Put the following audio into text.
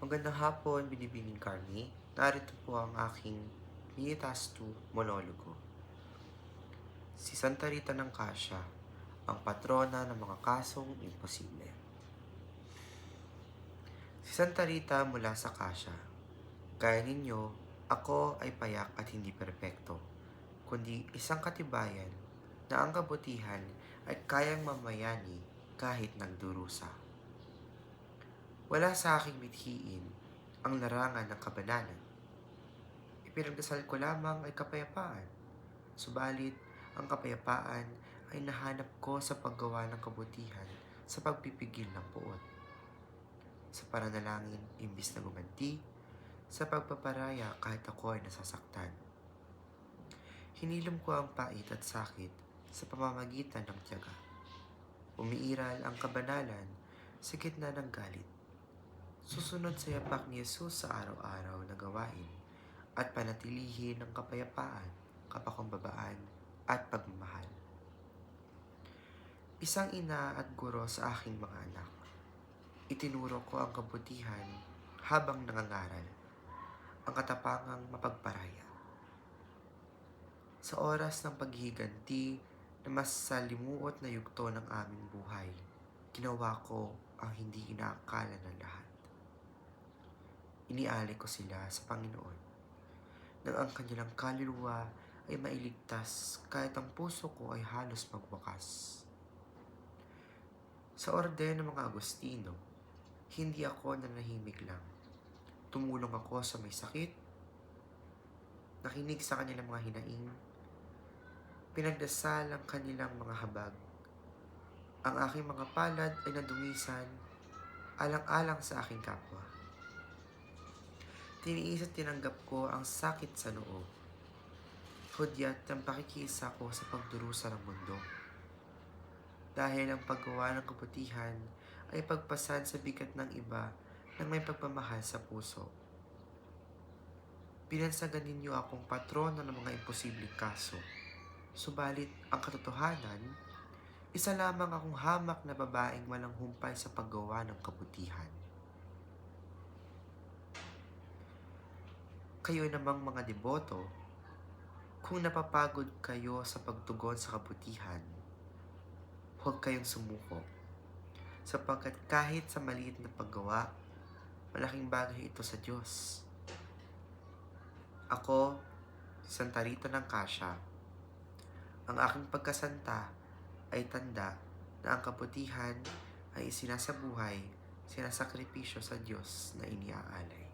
Magandang hapon, Binibining Carni. Narito po ang aking Minitastu monologo. Si Santa Rita ng Cassia, ang patrona ng mga kasong imposible. Si Santa Rita mula sa Cassia. Gaya ninyo, ako ay payak at hindi perpekto, kundi isang katibayan na ang kabutihan ay kayang mamayani kahit nagdurusa. Wala sa aking mithiin ang larangan ng kabanalan. Ipinagdasal ko lamang ay kapayapaan. Subalit, ang kapayapaan ay nahanap ko sa paggawa ng kabutihan sa pagpipigil ng puot. Sa pananalangin, imbis na gumanti, sa pagpaparaya kahit ako ay nasasaktan. Hinilom ko ang pait at sakit sa pamamagitan ng tiyaga. Umiiral ang kabanalan sa gitna ng galit. Susunod sa yapak ni Jesus sa araw-araw na gawain at panatilihin ng kapayapaan, kapakumbabaan at pagmamahal. Isang ina at guro sa aking mga anak. Itinuro ko ang kabutihan habang nangangaral, ang katapangang mapagparaya. Sa oras ng paghihiganti na mas salimuot na yugto ng aming buhay, ginawa ko ang hindi inaakala ng lahat. Inialay ko sila sa Panginoon nang ang kanilang kaluluwa ay mailigtas kahit ang puso ko ay halos magwakas. Sa orden ng mga Agustino, hindi ako nanahimik lang. Tumulong ako sa may sakit, nakinig sa kanilang mga hinaing, pinagdasal ang kanilang mga habag. Ang aking mga palad ay nadungisan, alang-alang sa aking kapwa. Tiniis at tinanggap ko ang sakit sa noo. Hudyat ng pakikisa ko sa pagdurusa ng mundo. Dahil ang paggawa ng kabutihan ay pagpasan sa bigat ng iba ng may pagmamahal sa puso. Pinansagan ninyo akong patrono ng mga imposibleng kaso. Subalit ang katotohanan, isa lamang akong hamak na babaeng walang humpay sa paggawa ng kabutihan. Kayo namang mga deboto, kung napapagod kayo sa pagtugon sa kabutihan, huwag kayong sumuko, sapagkat kahit sa maliit na paggawa, malaking bagay ito sa Diyos. Ako, Santa Rita ng Cassia, ang aking pagkasanta ay tanda na ang kabutihan ay isinasabuhay, sinasakripisyo sa Diyos na iniaalay.